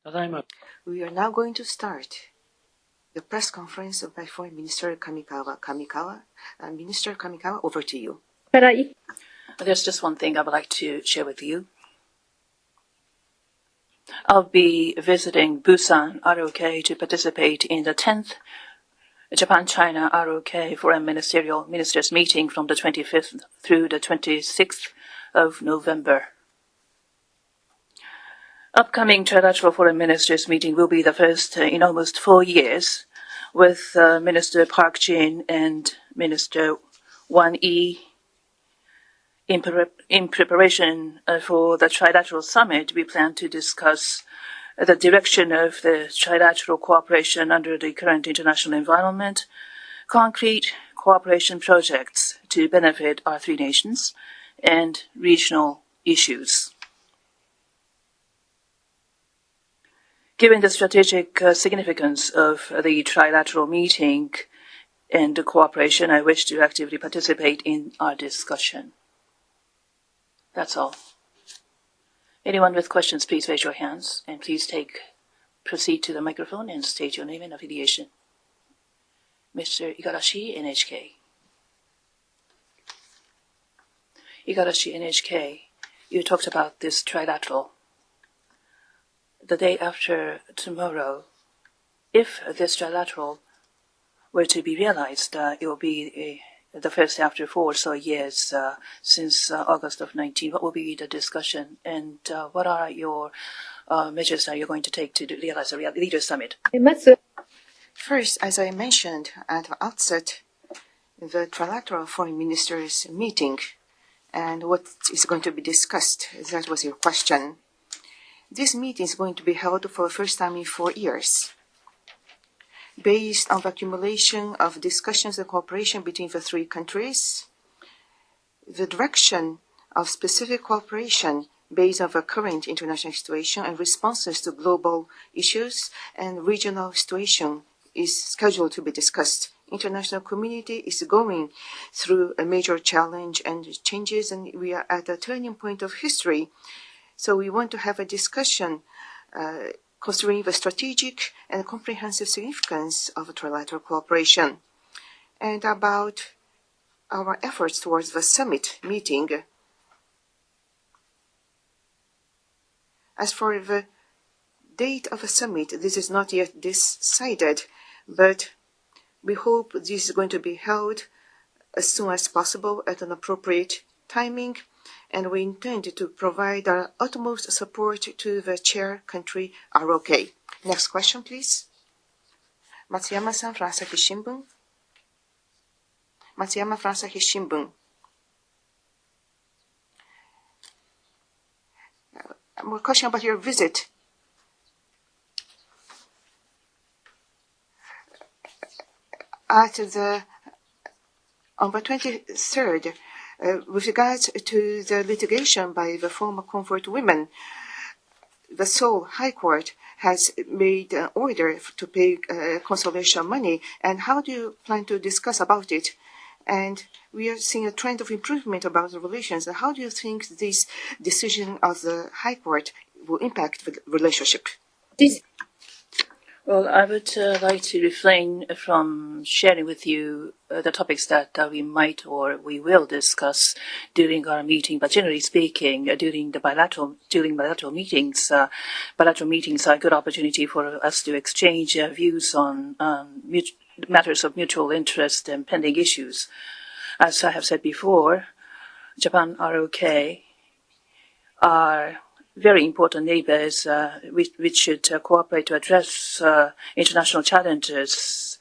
We are now going to start the press conference by Foreign Minister Kamikawa. Minister Kamikawa, over to you. There's just one thing I would like to share with you. I'll be visiting Busan, ROK, to participate in the 10th Japan-China ROK Foreign Ministers meeting from the 25th through the 26th of November. Upcoming Trilateral Foreign Ministers meeting will be the first in almost 4 years, with Minister Park Jin and Minister Wang Yi. In preparation for the Trilateral Summit, we plan to discuss the direction of the trilateral cooperation under the current international environment, concrete cooperation projects to benefit our three nations, and regional issues. Given the strategic significance of the trilateral meeting and the cooperation, I wish to actively participate in our discussion. That's all. Anyone with questions, please raise your hands, and please proceed to the microphone and state your name and affiliation. Mr. Igarashi, NHK. Igarashi, NHK, you talked about this trilateral. The day after tomorrow, if this trilateral were to be realized, it will be the first after 4 or so years since August of 19. What will be the discussion, and what are your measures are you going to take to realize a leaders' summit? First, as I mentioned at the outset, the Trilateral Foreign Ministers meeting and what is going to be discussed, that was your question. This meeting is going to be held for the first time in 4 years. Based on the accumulation of discussions and cooperation between the three countries, the direction of specific cooperation based on the current international situation and responses to global issues and regional situation is scheduled to be discussed. International community is going through a major challenge and changes, and we are at a turning point of history. So we want to have a discussion considering the strategic and comprehensive significance of trilateral cooperation, and about our efforts towards the summit meeting. As for the date of the summit, this is not yet decided, but we hope this is going to be held as soon as possible at an appropriate timing, and we intend to provide our utmost support to the chair country, ROK. Next question, please. Matsuyama-san from Asahi Shimbun. Matsuyama from Asahi Shimbun. More question about your visit. On the 23rd, with regards to the litigation by the former comfort women, the Seoul High Court has made an order to pay consolation money. And how do you plan to discuss about it? And we are seeing a trend of improvement about the relations. How do you think this decision of the High Court will impact the relationship? Well, I would like to refrain from sharing with you the topics that we might or we will discuss during our meeting. But generally speaking, during bilateral meetings are a good opportunity for us to exchange views on matters of mutual interest and pending issues. As I have said before, Japan ROK are very important neighbors which should cooperate to address international challenges.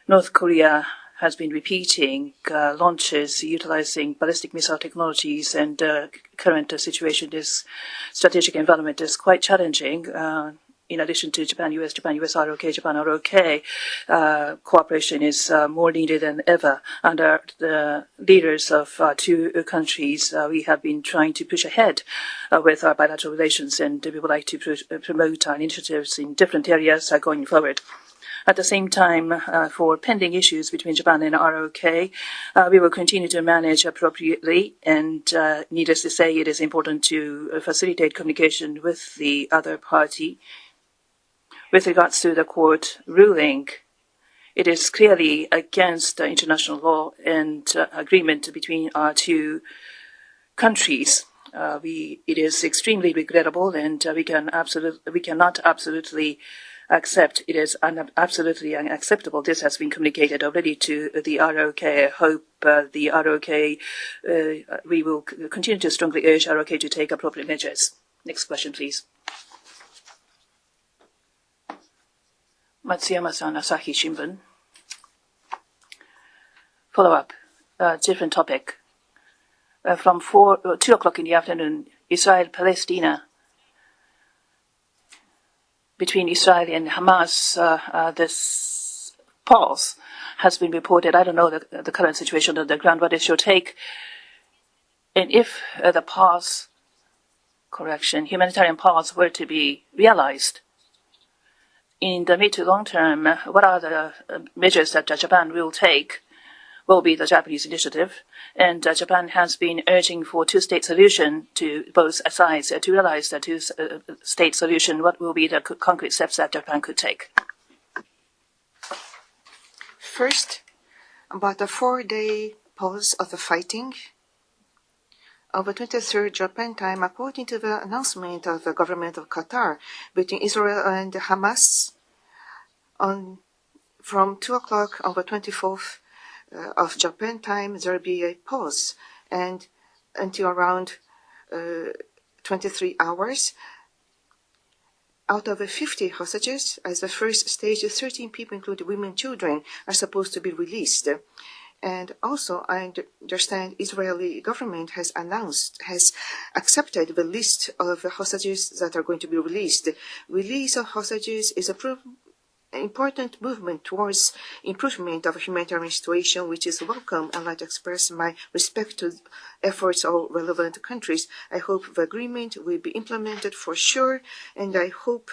North Korea has been repeating launches utilizing ballistic missile technologies, and current situation, this strategic environment is quite challenging. In addition to Japan-US ROK, Japan ROK, cooperation is more needed than ever. Under the leaders of two countries, we have been trying to push ahead with our bilateral relations, and we would like to promote our initiatives in different areas going forward. At the same time, for pending issues between Japan and ROK, we will continue to manage appropriately, and needless to say, it is important to facilitate communication with the other party. With regards to the court ruling, it is clearly against the international law and agreement between our two countries. It is extremely regrettable, and we cannot absolutely accept. It is absolutely unacceptable. This has been communicated already to the ROK. I hope the ROK, we will continue to strongly urge ROK to take appropriate measures. Next question, please. Matsuyama-san, Asahi Shimbun. Follow up, different topic. From 2 o'clock in the afternoon, Israel-Palestina, between Israel and Hamas, this pause has been reported. I don't know the current situation on the ground. What is your take? And if the pause, humanitarian pause were to be realized, in the mid to long term, what are the measures that Japan will take? Will be the Japanese initiative, and Japan has been urging for two-state solution to both sides to realize the two-state solution. What will be the concrete steps that Japan could take? First, about the 4-day pause of the fighting. On the 23rd Japan time, according to the announcement of the government of Qatar, between Israel and Hamas, from 2 o'clock on the 24th of Japan time, there will be a pause, and until around 23 hours. Out of the 50 hostages, as the first stage, 13 people, including women and children, are supposed to be released. And also, I understand Israeli government has accepted the list of the hostages that are going to be released. Release of hostages is an important movement towards improvement of humanitarian situation, which is welcome. I'd like to express my respect to efforts of relevant countries. I hope the agreement will be implemented for sure, and I hope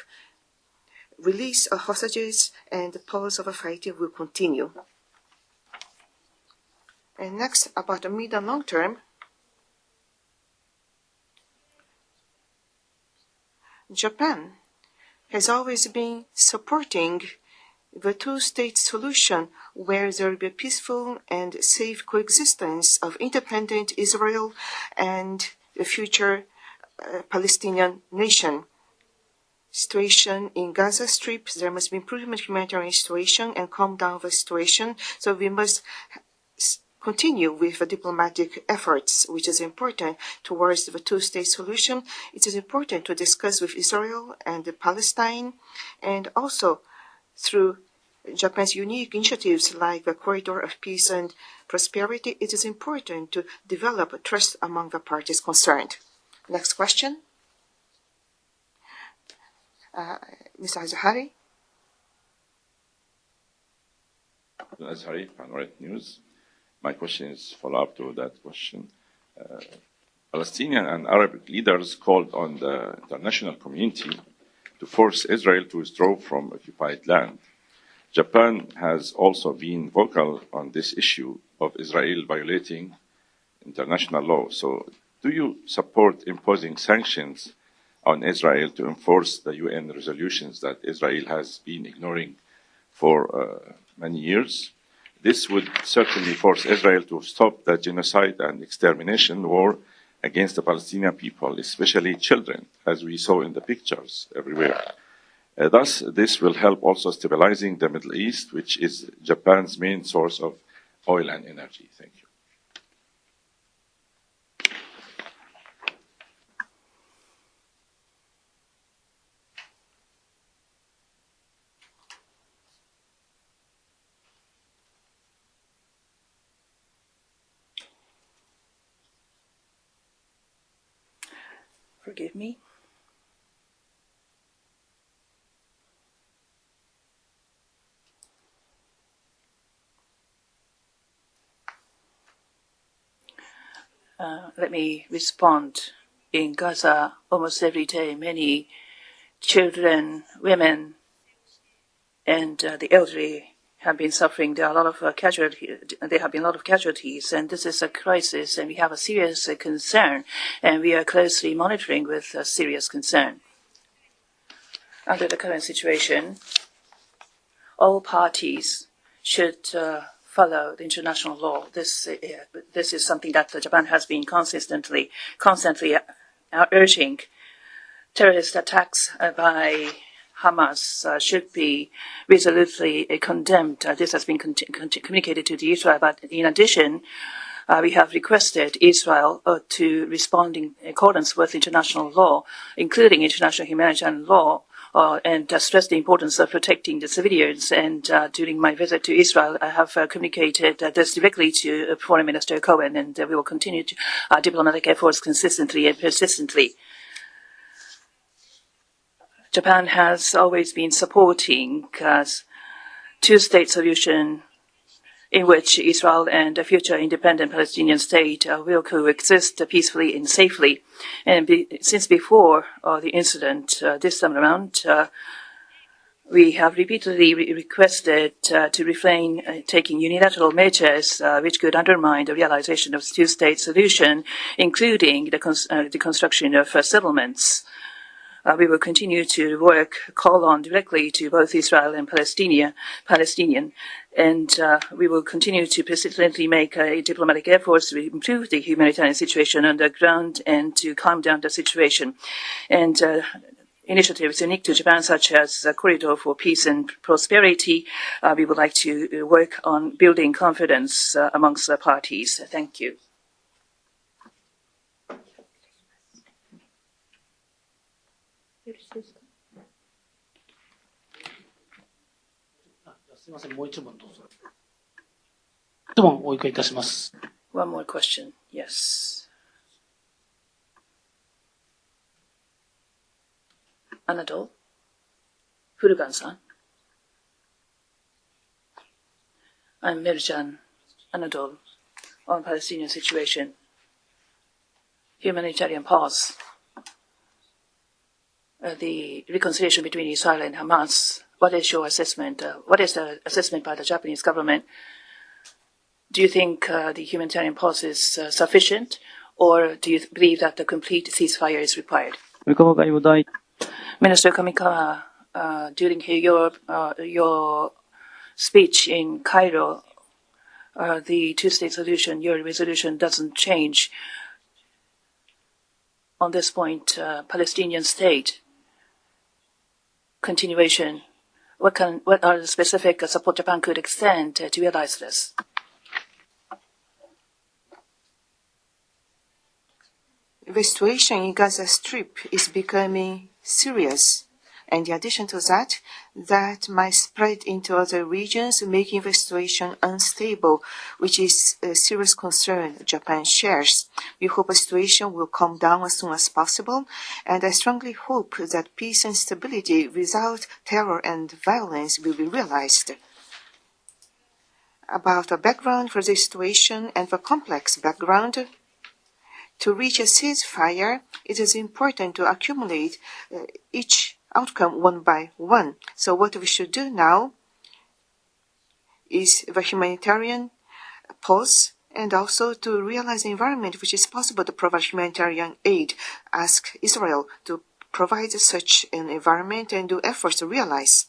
release of hostages and the pause of fighting will continue. And next, about the mid and long term, Japan has always been supporting the two-state solution where there will be a peaceful and safe coexistence of independent Israel and the future Palestinian nation. Situation in Gaza Strip, there must be improvement in humanitarian situation and calm down the situation. So we must continue with the diplomatic efforts, which is important towards the two-state solution. It is important to discuss with Israel and Palestine, and also through Japan's unique initiatives like the Corridor of Peace and Prosperity. It is important to develop trust among the parties concerned. Next question. Mr. Azahari. Azahari, Panoramic News. My question is follow-up to that question. Palestinian and Arabic leaders called on the international community to force Israel to withdraw from occupied land. Japan has also been vocal on this issue of Israel violating international law. So do you support imposing sanctions on Israel to enforce the UN resolutions that Israel has been ignoring for many years? This would certainly force Israel to stop the genocide and extermination war against the Palestinian people, especially children, as we saw in the pictures everywhere. Thus, this will help also stabilizing the Middle East, which is Japan's main source of oil and energy. Thank you. Forgive me. Let me respond. In Gaza, almost every day, many children, women, and the elderly have been suffering. There are a lot of casualties. There have been a lot of casualties, and this is a crisis, and we have a serious concern, and we are closely monitoring with serious concern. Under the current situation, all parties should follow the international law. This is something that Japan has been constantly urging. Terrorist attacks by Hamas should be resolutely condemned. This has been communicated to Israel. But in addition, we have requested Israel to respond in accordance with international law, including international humanitarian law, and stress the importance of protecting the civilians. And during my visit to Israel, I have communicated this directly to Foreign Minister Cohen, and we will continue to diplomatic efforts consistently and persistently. Japan has always been supporting two-state solution in which Israel and a future independent Palestinian state will coexist peacefully and safely. And since before the incident this time around, we have repeatedly requested to refrain taking unilateral measures which could undermine the realization of two-state solution, including the construction of settlements. We will continue to call on directly to both Israel and Palestinian, and we will continue to persistently make diplomatic efforts to improve the humanitarian situation on the ground and to calm down the situation. And initiatives unique to Japan, such as a corridor for peace and prosperity, we would like to work on building confidence amongst the parties. Thank you. よろしいですか。すみません、もう一問どうぞ。質問をお伺いいたします。One more question. Yes. Anadol? Furugan-san? I'm Mirjan Anadol on Palestinian situation. Humanitarian pause. The reconciliation between Israel and Hamas. What is your assessment? What is the assessment by the Japanese government? Do you think the humanitarian pause is sufficient, or do you believe that the complete ceasefire is required? Minister Kamikawa, during your speech in Cairo, the two-state solution, your resolution doesn't change. On this point, Palestinian state continuation, what are the specific support Japan could extend to realize this? The situation in Gaza Strip is becoming serious, and in addition to that, that might spread into other regions, making the situation unstable, which is a serious concern Japan shares. We hope the situation will calm down as soon as possible, and I strongly hope that peace and stability without terror and violence will be realized. About the background for the situation and the complex background, to reach a ceasefire, it is important to accumulate each outcome one by one. So what we should do now is the humanitarian pause, and also to realize the environment which is possible to provide humanitarian aid. Ask Israel to provide such an environment and do efforts to realize.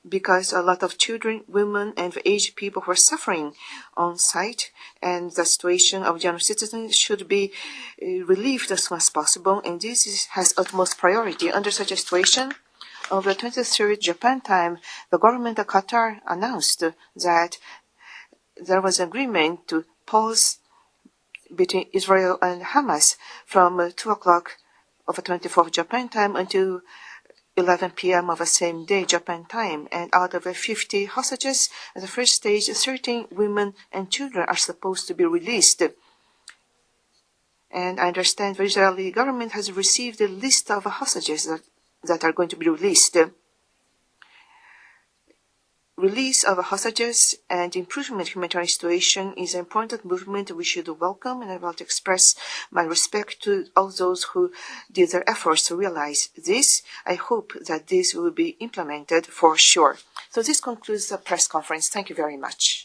Because a lot of children, women, and aged people were suffering on site, and the situation of young citizens should be relieved as soon as possible, and this has utmost priority. Under such a situation, on the 23rd Japan time, the government of Qatar announced that there was an agreement to pause between Israel and Hamas from 2 o'clock of the 24th Japan time until 11 p.m. of the same day, Japan time, and out of the 50 hostages, at the first stage, 13 women and children are supposed to be released. And I understand the Israeli government has received a list of hostages that are going to be released. Release of hostages and improvement of humanitarian situation is an important movement we should welcome, and I want to express my respect to all those who did their efforts to realize this. I hope that this will be implemented for sure. So this concludes the press conference. Thank you very much.